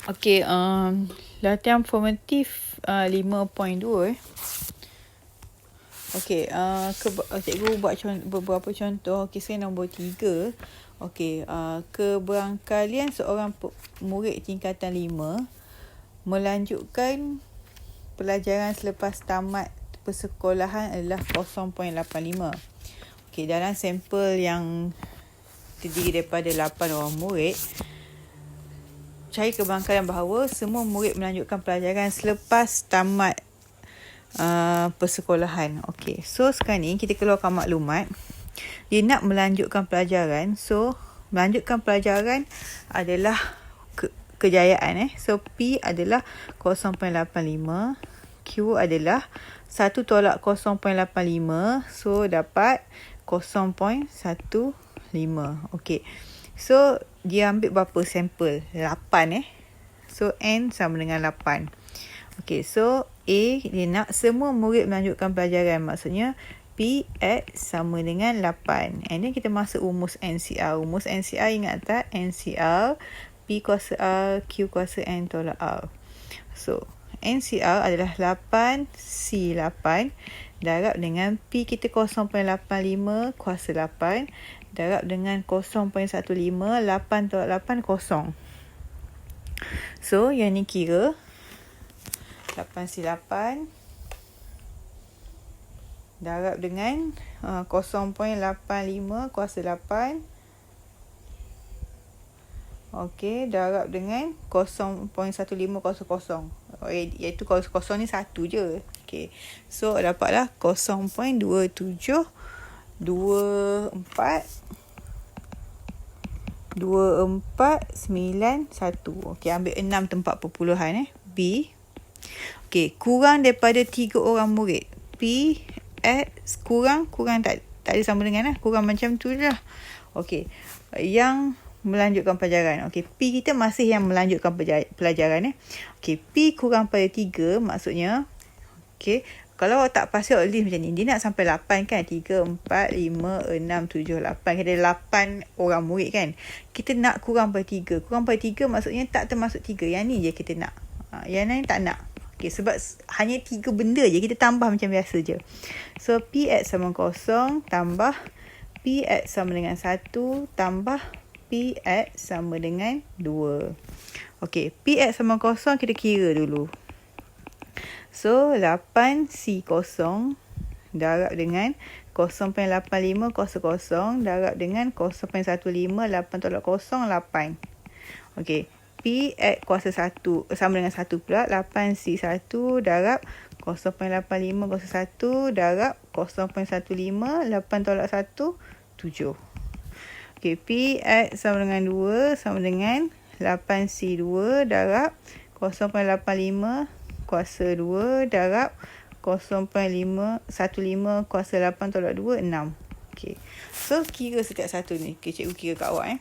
Okey, latihan formatif 5.2 Okey, cikgu buat beberapa contoh. Okey, saya nombor 3. Okey, keberangkalian seorang murid tingkatan 5 melanjutkan pelajaran selepas tamat persekolahan adalah 0.85. Okey, dalam sampel yang terdiri daripada 8 orang murid, cari keberangkalian bahawa semua murid melanjutkan pelajaran selepas tamat persekolahan. Okey, so sekarang ni kita keluarkan maklumat. Dia nak melanjutkan pelajaran. So, melanjutkan pelajaran adalah kejayaan. So, P adalah 0.85. Q adalah 1 tolak 0.85. So, dapat 0.15. Okey. So, dia ambil berapa sampel? 8 So, N sama dengan 8. Okey, so A, dia nak semua murid melanjutkan pelajaran. Maksudnya, P X sama dengan 8. And then kita masuk rumus NCR. Rumus NCR ingat tak? NCR, P kuasa R, Q kuasa N tolak R. So, NCR adalah 8, C 8. Darab dengan P kita 0.85 kuasa 8. Darab dengan 0.15. 8 tolak 8, kosong. So, yang ni kira 8C8 darab dengan 0.85 kuasa 8. Okey, darab dengan 0.1500. Iaitu kosong ni 1 je. Okey. So, dapatlah 0.272491. Okey, ambil 6 tempat perpuluhan B. Okey, kurang daripada 3 orang murid. P X kurang tak ada sama dengan kurang macam tu je. Okey, yang melanjutkan pelajaran. Okey, P kita masih yang melanjutkan pelajaran Okey, P kurang pada 3 maksudnya, okey, kalau tak pasal list macam ni, dia nak sampai 8 kan? 3, 4, 5, 6, 7, 8. Kita ada 8 orang murid kan? Kita nak kurang pada 3. Kurang pada 3 maksudnya tak termasuk 3. Yang ni je kita nak. Yang lain tak nak. Okey, sebab hanya 3 benda je, kita tambah macam biasa je. So, PX sama 0 tambah PX sama dengan 1 tambah PX sama dengan 2. Okey, PX sama 0 kita kira dulu. So, 8C0 darab dengan 0.85 kosong darab dengan 0.15 8 tolak 0 8. Okey, P kuasa 1 sama dengan 1 pula. 8C1 darab 0.85 kuasa 1 darab 0.15 8 tolak 1 7. Okey, P sama dengan 2 sama dengan 8C2 darab 0.85 kuasa 2 darab 0.15 kuasa 8 tolak 2 6. Okey, so kira setiap satu ni. Okay, cikgu kira kat awak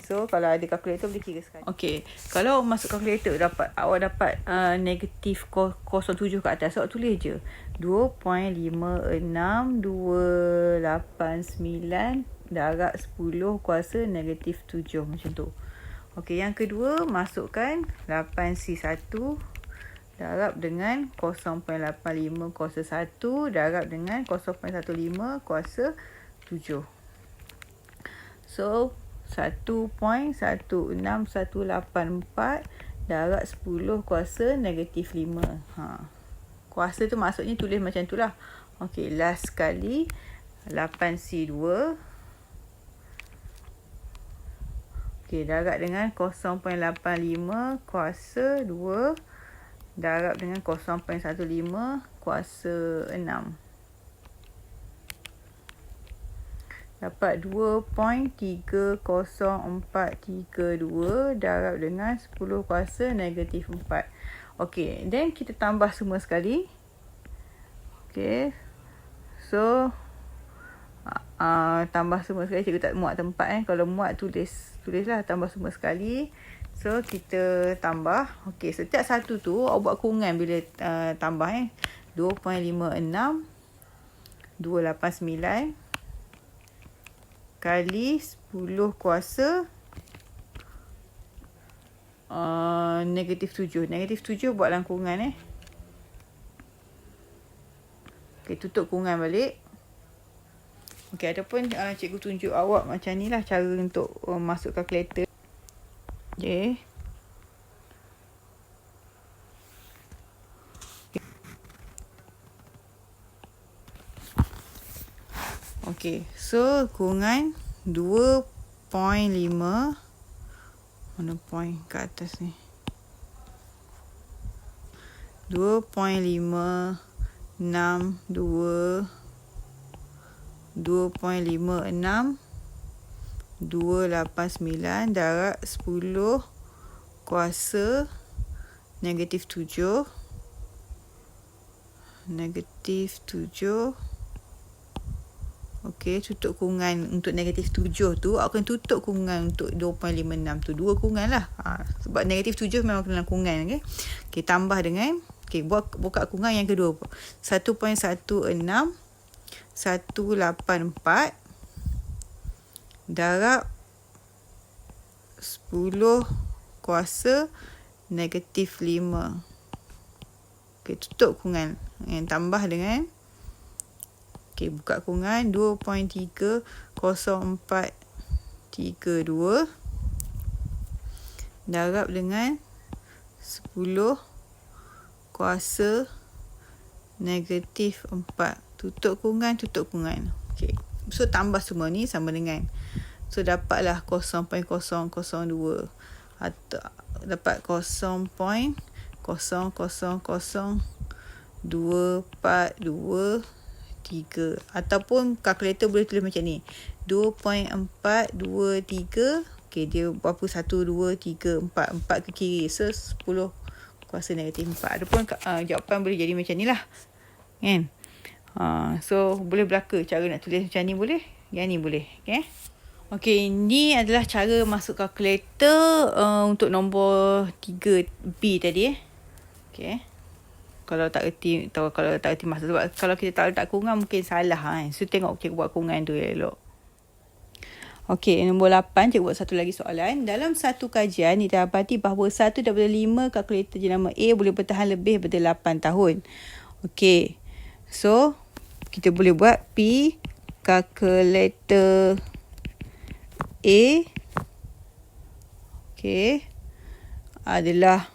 So, kalau ada kalkulator boleh kira sekali. Okey, kalau masuk kalkulator awak dapat negatif 0.7 kat atas, awak tulis je 2.56289 darab 10 kuasa negatif 7 macam tu. Okey, yang kedua masukkan 8C1 darab dengan 0.85 kuasa 1 darab dengan 0.15 kuasa 7. So, 1.16184 darab 10 kuasa negatif 5. Kuasa tu maksudnya tulis macam tu lah. Okey, last sekali 8C2. Okey, darab dengan 0.85 kuasa 2 darab dengan 0.15 kuasa 6. Dapat 2.30432 darab dengan 10 kuasa negatif 4. Okey, then kita tambah semua sekali. Okey, so tambah semua sekali. Cikgu tak muat tempat Kalau muat tulislah tambah semua sekali. So, kita tambah. Okey, setiap satu tu awak buat kurungan bila tambah 2.56 289 kali 10 kuasa negatif 7. Negatif 7 buat dalam kurungan Okay, tutup kurungan balik. Okay, ataupun cikgu tunjuk awak macam ni lah cara untuk masuk kalkulator. Okay. Okay, so kurungan 2.5. Mana point kat atas ni? 2.562 2.56 289 darab 10 kuasa negatif 7 Okey, tutup kurungan untuk negatif 7 tu, awak akan tutup kurungan untuk 2.56 tu. Dua kurungan lah. Sebab negatif 7 memang kena kurungan. Okey, okay, tambah dengan, buka kurungan yang kedua. 1.16 184 darab 10 kuasa negatif 5. Okey, tutup kurungan. Yang tambah dengan buka kurungan 2.30432 darab dengan 10 kuasa negatif 4. Tutup kurungan. Okey. So, tambah semua ni sama dengan. So, dapatlah 0.002. Atau dapat 0.0000242 3. Ataupun kalkulator boleh tulis macam ni. 2.423. Okey, dia berapa? 1, 2, 3, 4. 4 ke kiri. So, 10 kuasa negatif 4. Ataupun jawapan boleh jadi macam ni lah. Kan? So, boleh belaka cara nak tulis macam ni boleh. Yang ni boleh. Okay? Okey, ni adalah cara masuk kalkulator untuk nombor 3B tadi. Okay. Kalau tak erti masuk. Sebab kalau kita tak letak kurungan mungkin salah kan. So tengok cikgu buat kurungan tu elok. Okey, nombor 8 cikgu buat satu lagi soalan. Dalam satu kajian didapati bahawa 1 daripada 5 kalkulator jenama A boleh bertahan lebih daripada 8 tahun. Okey. So kita boleh buat P kalkulator A adalah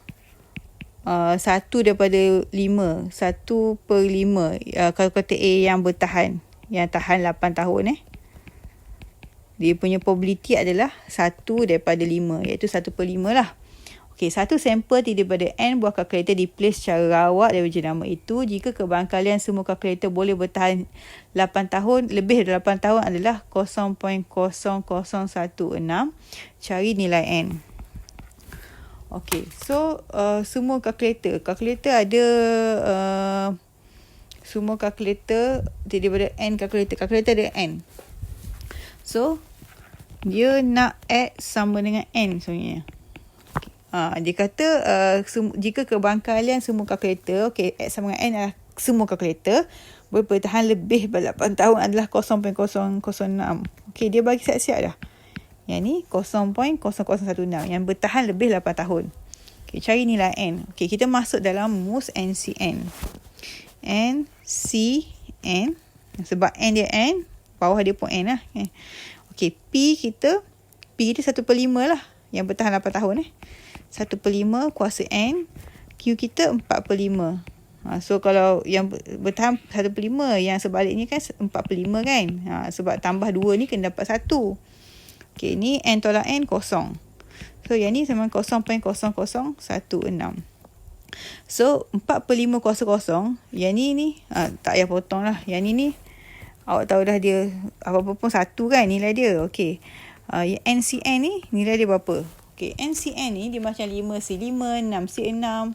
1 daripada 5. 1/5 kalkulator A yang bertahan. Yang tahan 8 tahun Dia punya probability adalah 1 daripada 5. Iaitu 1/5 lah. Okey, satu sampel daripada N buah kalkulator di-place secara rawat daripada jenama itu. Jika kebangkalian semua kalkulator boleh bertahan 8 tahun, lebih dari 8 tahun adalah 0.0016. Cari nilai N. Okey, so semua kalkulator ada semua kalkulator daripada N kalkulator ada N. So dia nak add sama dengan N sebenarnya. Dia kata jika kebangkalian semua kalkulator, add sama dengan N adalah semua kalkulator boleh bertahan lebih daripada 8 tahun adalah 0.006. Okey, dia bagi siap-siap dah. Yang ni 0.0016 yang bertahan lebih 8 tahun. Okey, cari nilai N. Okey, kita masuk dalam mus NCN. NCN sebab N dia N, bawah dia pun N lah. Okey, P kita 1/5 lah yang bertahan 8 tahun 1/5 kuasa N. Q kita 4/5. So kalau yang bertahan 1/5, yang sebaliknya kan 4/5 kan. Sebab tambah 2 ni kena dapat 1. Okey, ni N tolak N kosong. So yang ni sama 0.0016. So 4/5 kuasa kosong. Yang ni tak payah potong lah. Yang ni awak tahu dah dia apa-apa pun 1 kan nilai dia. Okey. NCN ni nilai dia berapa? Okey, NCN ni dia macam 5C5, 6C6.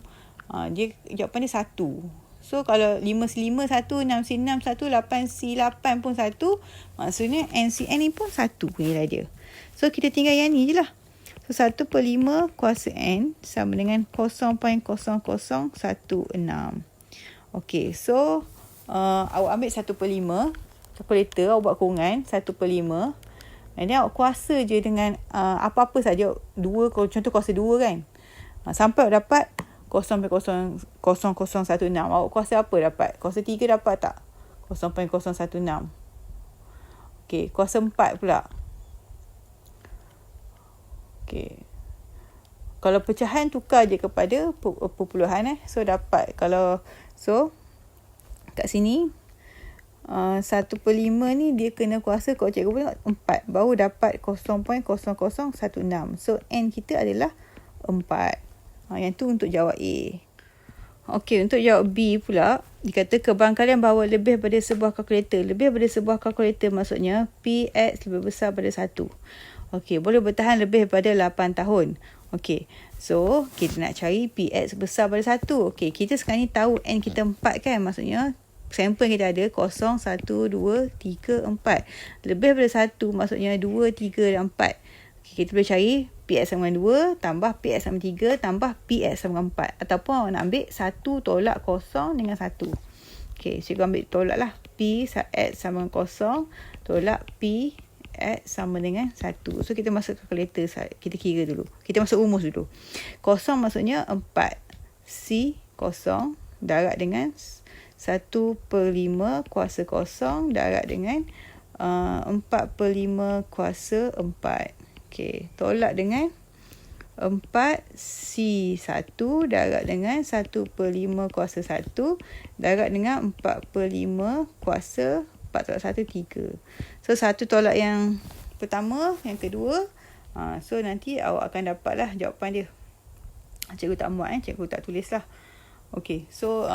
Dia jawapan dia 1. So kalau 5C5 1, 6C6 1, 8C8 pun 1, maksudnya NCN ni pun 1 nilai dia. So kita tinggal yang ni je lah. So 1/5 kuasa N sama dengan 0.0016. Okey, so awak ambil 1/5 kalkulator, awak buat kurungan 1/5. And then awak kuasa je dengan apa-apa saja. 2, contoh kuasa 2 kan. Sampai awak dapat 0.0016. Awak kuasa apa dapat? Kuasa 3 dapat tak? 0.016. Okey, kuasa 4 pula. Okey. Kalau pecahan tukar je kepada perpuluhan So dapat kat sini 1/5 ni dia kena kuasa, kalau cikgu tengok 4 baru dapat 0.0016. So N kita adalah 4. Yang tu untuk jawab A. Okey, untuk jawab B pula, dikata kebarangkalian bahawa lebih daripada sebuah kalkulator. Lebih daripada sebuah kalkulator maksudnya PX lebih besar pada 1. Okey, boleh bertahan lebih daripada 8 tahun. Okey, so kita nak cari PX besar pada 1. Okey, kita sekarang ni tahu N kita 4 kan, maksudnya sampel kita ada 0, 1, 2, 3, 4. Lebih daripada 1 maksudnya 2, 3 dan 4. Okay, kita boleh cari PX sama dengan 2 tambah PX sama 3 tambah PX sama dengan 4. Ataupun awak nak ambil 1 tolak 0 dengan 1. Okay, cikgu ambil tolak lah. PX sama dengan 0 tolak PX sama dengan 1. So kita masuk kalkulator, kita kira dulu. Kita masuk rumus dulu. 0 maksudnya 4. C 0 darab dengan 1/5 kuasa 0 darab dengan 4/5 kuasa 4. Okey, tolak dengan 4C1 darab dengan 1/5 kuasa 1 darab dengan 4/5 kuasa 4 tolak 1, 3. So 1 tolak yang pertama, yang kedua. So nanti awak akan dapatlah jawapan dia. Cikgu tak muat, cikgu tak tulis lah. Okey, so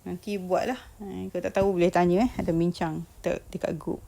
nanti buatlah. Kalau tak tahu boleh tanya, ada bincang dekat group.